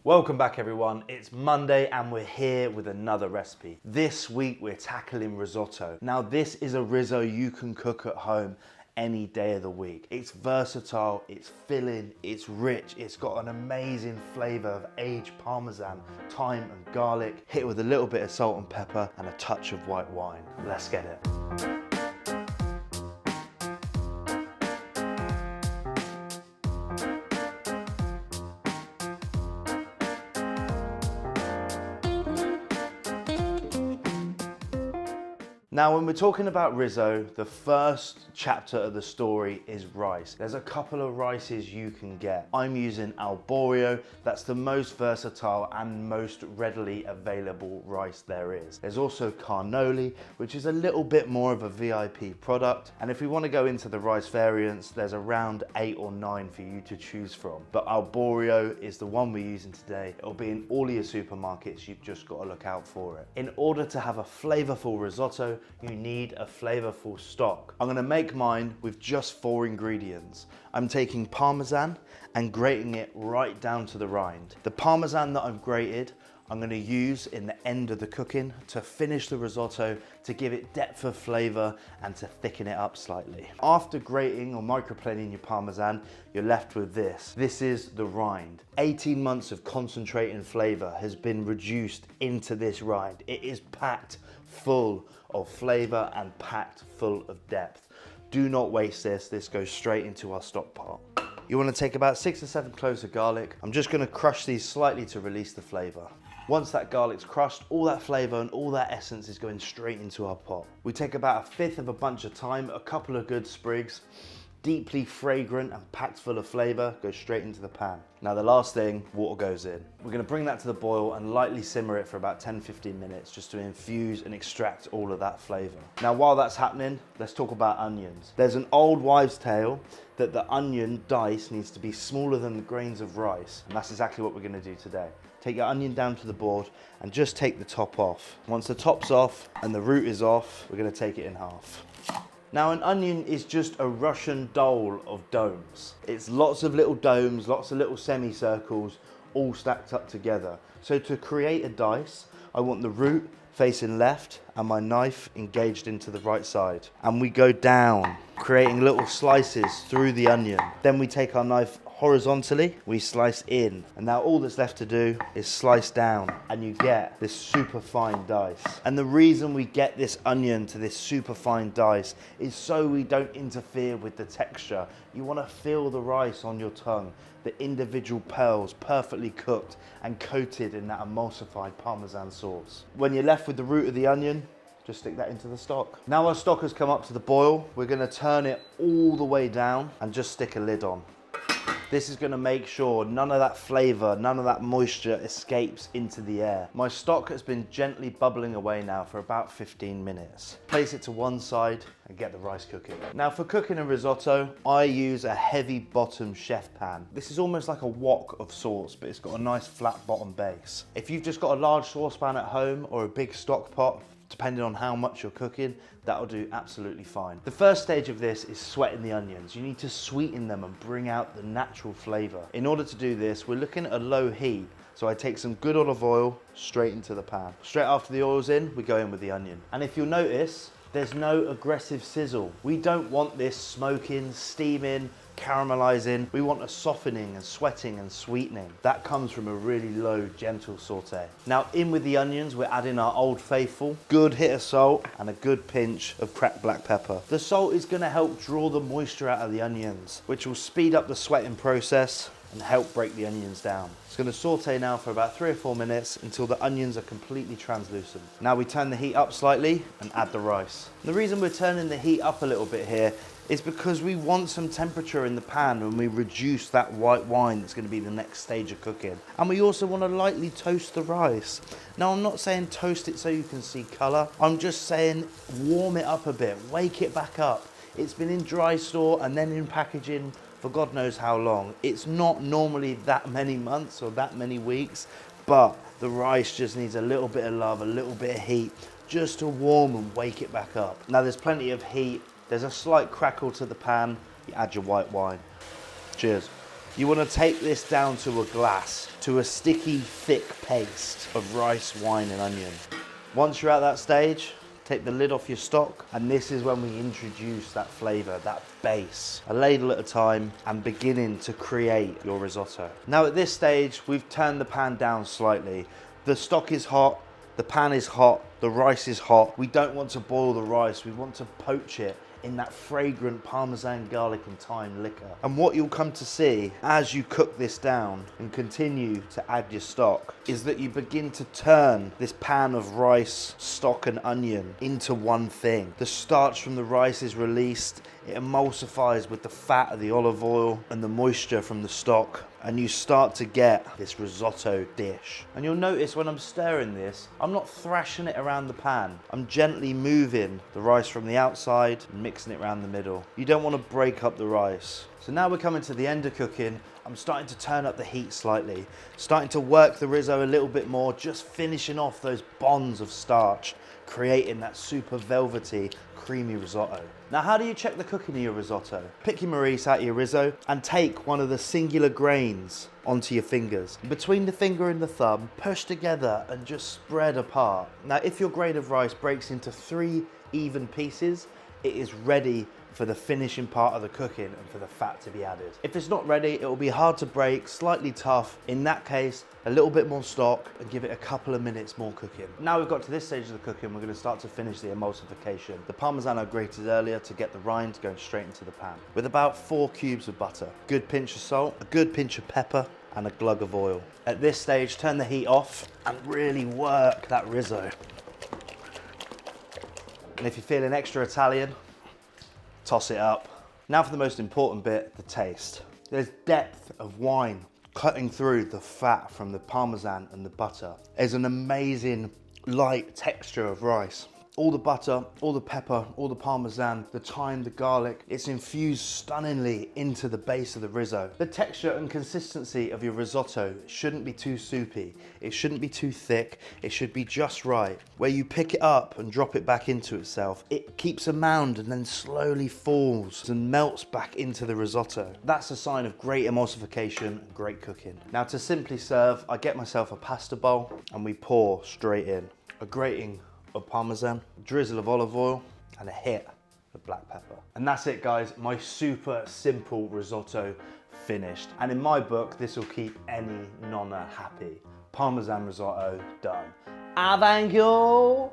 Welcome back everyone, it's Monday and we're here with another recipe. This week we're tackling risotto. Now this is a risotto you can cook at home any day of the week. It's versatile, it's filling, it's rich, it's got an amazing flavour of aged parmesan, thyme and garlic, hit with a little bit of salt and pepper and a touch of white wine. Let's get it. Now, when we're talking about risotto, the first chapter of the story is rice. There's a couple of rices you can get. I'm using Arborio. That's the most versatile and most readily available rice there is. There's also Carnoli, which is a little bit more of a VIP product. And if we want to go into the rice variants, there's around 8 or 9 for you to choose from. But Arborio is the one we're using today. It'll be in all your supermarkets. You've just got to look out for it. In order to have a flavorful risotto, you need a flavorful stock. I'm gonna make mine with just 4 ingredients. I'm taking Parmesan and grating it right down to the rind. The Parmesan that I've grated, I'm gonna use in the end of the cooking to finish the risotto, to give it depth of flavor and to thicken it up slightly. After grating or microplaning your Parmesan, you're left with this. This is the rind. 18 months of concentrating flavor has been reduced into this rind. It is packed full of flavor and packed full of depth. Do not waste this. This goes straight into our stock pot. You want to take about 6 to 7 cloves of garlic. I'm just going to crush these slightly to release the flavor. Once that garlic's crushed, all that flavor and all that essence is going straight into our pot. We take about 1/5 of a bunch of thyme, a couple of good sprigs, deeply fragrant and packed full of flavor, goes straight into the pan. Now the last thing, water goes in. We're gonna bring that to the boil and lightly simmer it for about 10-15 minutes just to infuse and extract all of that flavor. Now while that's happening, let's talk about onions. There's an old wives' tale that the onion dice needs to be smaller than the grains of rice, and that's exactly what we're gonna do today. Take your onion down to the board and just take the top off. Once the top's off and the root is off, we're gonna take it in half. Now an onion is just a Russian doll of domes. It's lots of little domes, lots of little semicircles, all stacked up together. So to create a dice, I want the root facing left and my knife engaged into the right side. And we go down, creating little slices through the onion. Then we take our knife horizontally, we slice in. And now all that's left to do is slice down and you get this super fine dice. And the reason we get this onion to this super fine dice is so we don't interfere with the texture. You want to feel the rice on your tongue, the individual pearls perfectly cooked and coated in that emulsified Parmesan sauce. When you're left with the root of the onion, just stick that into the stock. Now our stock has come up to the boil, we're going to turn it all the way down and just stick a lid on. This is going to make sure none of that flavor, none of that moisture escapes into the air. My stock has been gently bubbling away now for about 15 minutes. Place it to one side and get the rice cooking. Now for cooking a risotto, I use a heavy bottom chef pan. This is almost like a wok of sorts, but it's got a nice flat bottom base. If you've just got a large saucepan at home or a big stock pot, depending on how much you're cooking, that'll do absolutely fine. The first stage of this is sweating the onions. You need to sweeten them and bring out the natural flavor. In order to do this, we're looking at a low heat. So I take some good olive oil straight into the pan. Straight after the oil's in, we go in with the onion. And if you'll notice, there's no aggressive sizzle. We don't want this smoking, steaming, caramelizing. We want a softening and sweating and sweetening. That comes from a really low, gentle saute. Now in with the onions, we're adding our Old Faithful, good hit of salt and a good pinch of cracked black pepper. The salt is gonna help draw the moisture out of the onions, which will speed up the sweating process and help break the onions down. It's gonna saute now for about 3 or 4 minutes until the onions are completely translucent. Now we turn the heat up slightly and add the rice. The reason we're turning the heat up a little bit here is because we want some temperature in the pan when we reduce that white wine that's going to be the next stage of cooking. And we also want to lightly toast the rice. Now I'm not saying toast it so you can see colour, I'm just saying warm it up a bit, wake it back up. It's been in dry store and then in packaging for God knows how long. It's not normally that many months or that many weeks, but the rice just needs a little bit of love, a little bit of heat, just to warm and wake it back up. Now there's plenty of heat. There's a slight crackle to the pan, you add your white wine. Cheers. You want to take this down to a glass, to a sticky, thick paste of rice, wine and onion. Once you're at that stage, take the lid off your stock, and this is when we introduce that flavour, that base, a ladle at a time, and beginning to create your risotto. Now at this stage, we've turned the pan down slightly. The stock is hot, the pan is hot, the rice is hot. We don't want to boil the rice, we want to poach it in that fragrant Parmesan garlic and thyme liquor. And what you'll come to see as you cook this down and continue to add your stock is that you begin to turn this pan of rice, stock and onion into one thing. The starch from the rice is released, it emulsifies with the fat of the olive oil and the moisture from the stock, and you start to get this risotto dish. And you'll notice when I'm stirring this, I'm not thrashing it around the pan. I'm gently moving the rice from the outside and mixing it around the middle. You don't want to break up the rice. So now we're coming to the end of cooking. I'm starting to turn up the heat slightly, starting to work the risotto a little bit more, just finishing off those bonds of starch, creating that super velvety, creamy risotto. Now, how do you check the cooking of your risotto? Pick your Maurice out of your risotto and take one of the singular grains onto your fingers. Between the finger and the thumb, push together and just spread apart. Now, if your grain of rice breaks into 3 even pieces, it is ready for the finishing part of the cooking and for the fat to be added. If it's not ready, it will be hard to break, slightly tough. In that case, a little bit more stock and give it a couple of minutes more cooking. Now we've got to this stage of the cooking, we're going to start to finish the emulsification. The Parmesan I grated earlier to get the rind going straight into the pan. With about 4 cubes of butter, a good pinch of salt, a good pinch of pepper, and a glug of oil. At this stage, turn the heat off and really work that risotto. And if you're feeling extra Italian, toss it up. Now for the most important bit, the taste. There's depth of wine cutting through the fat from the Parmesan and the butter. There's an amazing light texture of rice. All the butter, all the pepper, all the Parmesan, the thyme, the garlic, it's infused stunningly into the base of the risotto. The texture and consistency of your risotto shouldn't be too soupy. It shouldn't be too thick. It should be just right. Where you pick it up and drop it back into itself, it keeps a mound and then slowly falls and melts back into the risotto. That's a sign of great emulsification and great cooking. Now to simply serve, I get myself a pasta bowl and we pour straight in. A grating of Parmesan, a drizzle of olive oil, and a hit of black pepper. And that's it, guys. My super simple risotto finished. And in my book, this will keep any nonna happy. Parmesan risotto done. Ah, thank you.